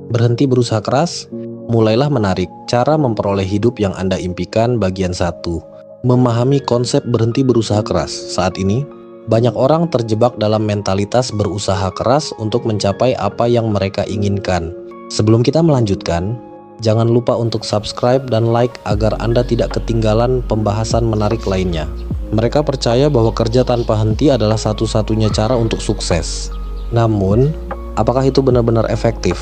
Berhenti berusaha keras, mulailah menarik cara memperoleh hidup yang Anda impikan bagian 1. Memahami konsep berhenti berusaha keras. Saat ini, banyak orang terjebak dalam mentalitas berusaha keras untuk mencapai apa yang mereka inginkan. Sebelum kita melanjutkan, jangan lupa untuk subscribe dan like agar Anda tidak ketinggalan pembahasan menarik lainnya. Mereka percaya bahwa kerja tanpa henti adalah satu-satunya cara untuk sukses. Namun, apakah itu benar-benar efektif?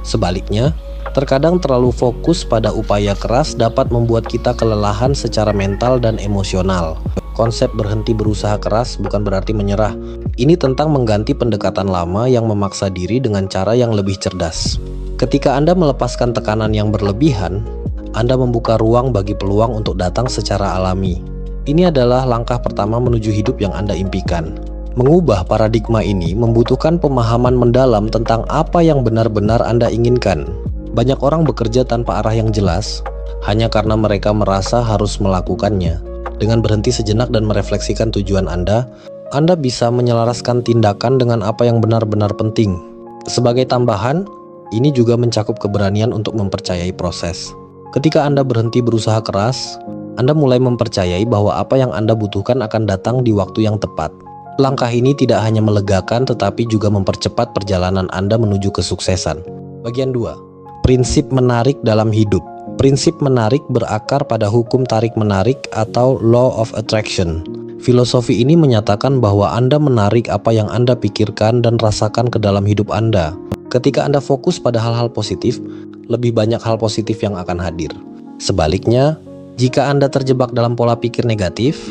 Sebaliknya, terkadang terlalu fokus pada upaya keras dapat membuat kita kelelahan secara mental dan emosional. Konsep berhenti berusaha keras bukan berarti menyerah. Ini tentang mengganti pendekatan lama yang memaksa diri dengan cara yang lebih cerdas. Ketika Anda melepaskan tekanan yang berlebihan, Anda membuka ruang bagi peluang untuk datang secara alami. Ini adalah langkah pertama menuju hidup yang Anda impikan. Mengubah paradigma ini membutuhkan pemahaman mendalam tentang apa yang benar-benar Anda inginkan. Banyak orang bekerja tanpa arah yang jelas, hanya karena mereka merasa harus melakukannya. Dengan berhenti sejenak dan merefleksikan tujuan Anda bisa menyelaraskan tindakan dengan apa yang benar-benar penting. Sebagai tambahan, ini juga mencakup keberanian untuk mempercayai proses. Ketika Anda berhenti berusaha keras, Anda mulai mempercayai bahwa apa yang Anda butuhkan akan datang di waktu yang tepat. Langkah ini tidak hanya melegakan tetapi juga mempercepat perjalanan Anda menuju kesuksesan. Bagian 2. Prinsip menarik dalam hidup. Prinsip menarik berakar pada hukum tarik-menarik atau Law of Attraction. Filosofi ini menyatakan bahwa Anda menarik apa yang Anda pikirkan dan rasakan ke dalam hidup Anda. Ketika Anda fokus pada hal-hal positif, lebih banyak hal positif yang akan hadir. Sebaliknya, jika Anda terjebak dalam pola pikir negatif,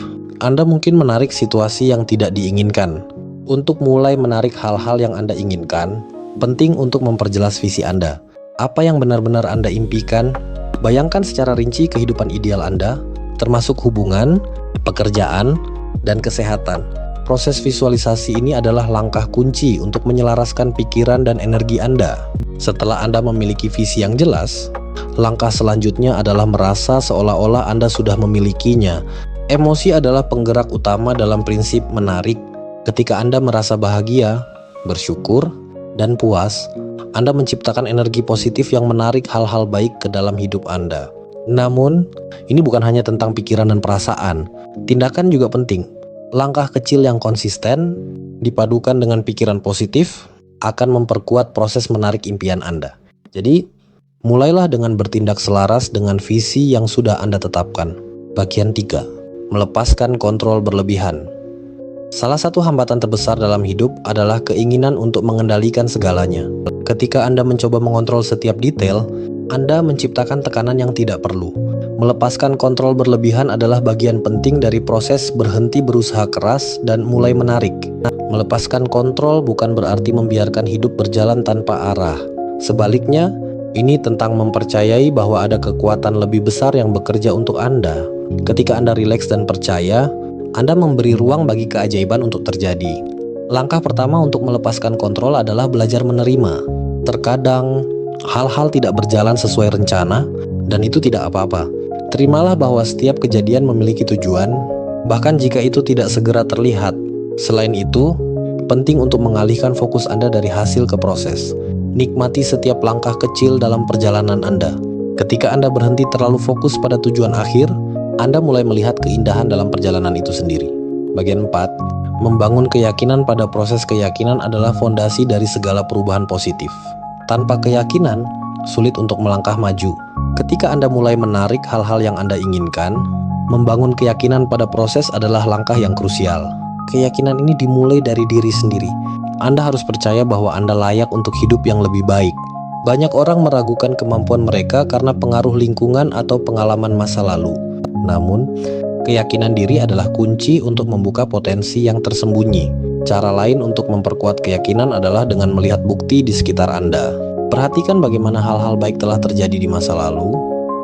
Anda mungkin menarik situasi yang tidak diinginkan. Untuk mulai menarik hal-hal yang Anda inginkan, penting untuk memperjelas visi Anda. Apa yang benar-benar Anda impikan? Bayangkan secara rinci kehidupan ideal Anda, termasuk hubungan, pekerjaan, dan kesehatan. Proses visualisasi ini adalah langkah kunci untuk menyelaraskan pikiran dan energi Anda. Setelah Anda memiliki visi yang jelas, langkah selanjutnya adalah merasa seolah-olah Anda sudah memilikinya. Emosi adalah penggerak utama dalam prinsip menarik. Ketika Anda merasa bahagia, bersyukur, dan puas, Anda menciptakan energi positif yang menarik hal-hal baik ke dalam hidup Anda. Namun, ini bukan hanya tentang pikiran dan perasaan. Tindakan juga penting. Langkah kecil yang konsisten, dipadukan dengan pikiran positif, akan memperkuat proses menarik impian Anda. Jadi, mulailah dengan bertindak selaras dengan visi yang sudah Anda tetapkan. Bagian 3. Melepaskan kontrol berlebihan. Salah satu hambatan terbesar dalam hidup adalah keinginan untuk mengendalikan segalanya. Ketika Anda mencoba mengontrol setiap detail, Anda menciptakan tekanan yang tidak perlu. Melepaskan kontrol berlebihan adalah bagian penting dari proses berhenti berusaha keras dan mulai menarik. Melepaskan kontrol bukan berarti membiarkan hidup berjalan tanpa arah. Sebaliknya, ini tentang mempercayai bahwa ada kekuatan lebih besar yang bekerja untuk Anda. Ketika Anda rileks dan percaya, Anda memberi ruang bagi keajaiban untuk terjadi. Langkah pertama untuk melepaskan kontrol adalah belajar menerima. Terkadang, hal-hal tidak berjalan sesuai rencana, dan itu tidak apa-apa. Terimalah bahwa setiap kejadian memiliki tujuan, bahkan jika itu tidak segera terlihat. Selain itu, penting untuk mengalihkan fokus Anda dari hasil ke proses. Nikmati setiap langkah kecil dalam perjalanan Anda. Ketika Anda berhenti terlalu fokus pada tujuan akhir, Anda mulai melihat keindahan dalam perjalanan itu sendiri. Bagian 4. Membangun keyakinan pada proses. Keyakinan adalah fondasi dari segala perubahan positif. Tanpa keyakinan, sulit untuk melangkah maju. Ketika Anda mulai menarik hal-hal yang Anda inginkan, membangun keyakinan pada proses adalah langkah yang krusial. Keyakinan ini dimulai dari diri sendiri. Anda harus percaya bahwa Anda layak untuk hidup yang lebih baik. Banyak orang meragukan kemampuan mereka karena pengaruh lingkungan atau pengalaman masa lalu. Namun, keyakinan diri adalah kunci untuk membuka potensi yang tersembunyi. Cara lain untuk memperkuat keyakinan adalah dengan melihat bukti di sekitar Anda. Perhatikan bagaimana hal-hal baik telah terjadi di masa lalu,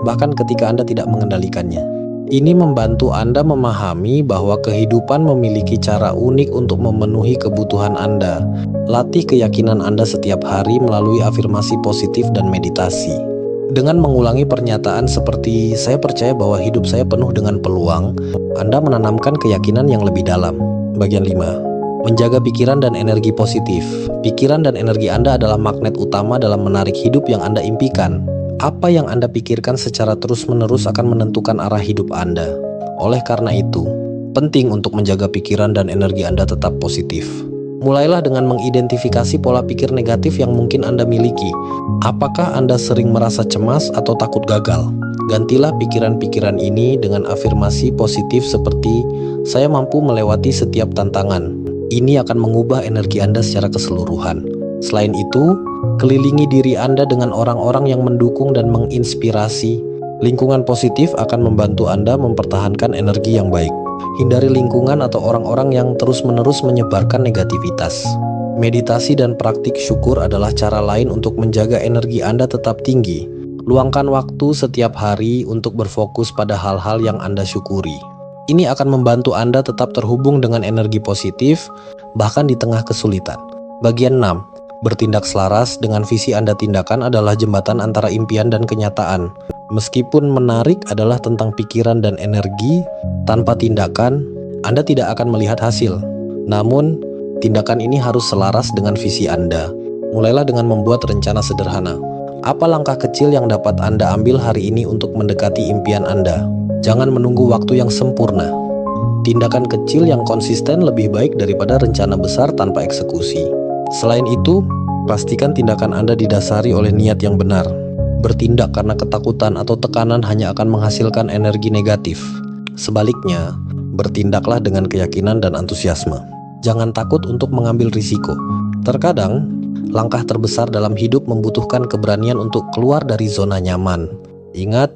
bahkan ketika Anda tidak mengendalikannya. Ini membantu Anda memahami bahwa kehidupan memiliki cara unik untuk memenuhi kebutuhan Anda. Latih keyakinan Anda setiap hari melalui afirmasi positif dan meditasi. Dengan mengulangi pernyataan seperti "saya percaya bahwa hidup saya penuh dengan peluang", Anda menanamkan keyakinan yang lebih dalam. Bagian 5. Menjaga pikiran dan energi positif. Pikiran dan energi Anda adalah magnet utama dalam menarik hidup yang Anda impikan. Apa yang Anda pikirkan secara terus-menerus akan menentukan arah hidup Anda. Oleh karena itu, penting untuk menjaga pikiran dan energi Anda tetap positif. Mulailah dengan mengidentifikasi pola pikir negatif yang mungkin Anda miliki. Apakah Anda sering merasa cemas atau takut gagal? Gantilah pikiran-pikiran ini dengan afirmasi positif seperti "Saya mampu melewati setiap tantangan." Ini akan mengubah energi Anda secara keseluruhan. Selain itu, kelilingi diri Anda dengan orang-orang yang mendukung dan menginspirasi. Lingkungan positif akan membantu Anda mempertahankan energi yang baik. Hindari lingkungan atau orang-orang yang terus-menerus menyebarkan negativitas. Meditasi dan praktik syukur adalah cara lain untuk menjaga energi Anda tetap tinggi. Luangkan waktu setiap hari untuk berfokus pada hal-hal yang Anda syukuri. Ini akan membantu Anda tetap terhubung dengan energi positif, bahkan di tengah kesulitan. Bagian 6. Bertindak selaras dengan visi Anda. Tindakan adalah jembatan antara impian dan kenyataan. Meskipun menarik adalah tentang pikiran dan energi, tanpa tindakan, Anda tidak akan melihat hasil. Namun, tindakan ini harus selaras dengan visi Anda. Mulailah dengan membuat rencana sederhana. Apa langkah kecil yang dapat Anda ambil hari ini untuk mendekati impian Anda? Jangan menunggu waktu yang sempurna. Tindakan kecil yang konsisten lebih baik daripada rencana besar tanpa eksekusi. Selain itu, pastikan tindakan Anda didasari oleh niat yang benar. Bertindak karena ketakutan atau tekanan hanya akan menghasilkan energi negatif. Sebaliknya, bertindaklah dengan keyakinan dan antusiasme. Jangan takut untuk mengambil risiko. Terkadang, langkah terbesar dalam hidup membutuhkan keberanian untuk keluar dari zona nyaman. Ingat,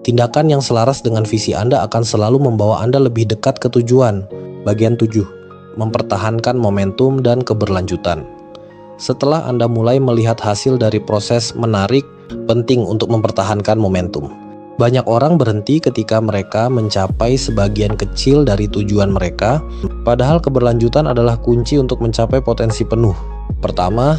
tindakan yang selaras dengan visi Anda akan selalu membawa Anda lebih dekat ke tujuan. Bagian 7. Mempertahankan momentum dan keberlanjutan. Setelah Anda mulai melihat hasil dari proses menarik, penting untuk mempertahankan momentum. Banyak orang berhenti ketika mereka mencapai sebagian kecil dari tujuan mereka, padahal keberlanjutan adalah kunci untuk mencapai potensi penuh. Pertama,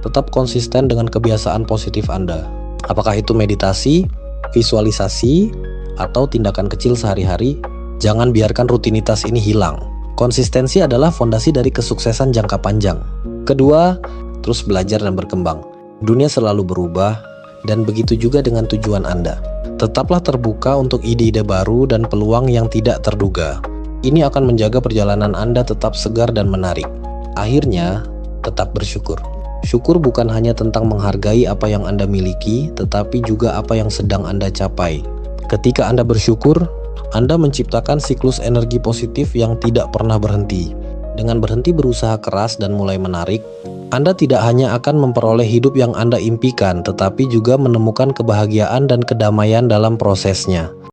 tetap konsisten dengan kebiasaan positif Anda. Apakah itu meditasi, visualisasi, atau tindakan kecil sehari-hari? Jangan biarkan rutinitas ini hilang. Konsistensi adalah fondasi dari kesuksesan jangka panjang. Kedua, terus belajar dan berkembang. Dunia selalu berubah, dan begitu juga dengan tujuan Anda. Tetaplah terbuka untuk ide-ide baru dan peluang yang tidak terduga. Ini akan menjaga perjalanan Anda tetap segar dan menarik. Akhirnya, tetap bersyukur. Syukur bukan hanya tentang menghargai apa yang Anda miliki, tetapi juga apa yang sedang Anda capai. Ketika Anda bersyukur, Anda menciptakan siklus energi positif yang tidak pernah berhenti. Dengan berhenti berusaha keras dan mulai menarik, Anda tidak hanya akan memperoleh hidup yang Anda impikan, tetapi juga menemukan kebahagiaan dan kedamaian dalam prosesnya.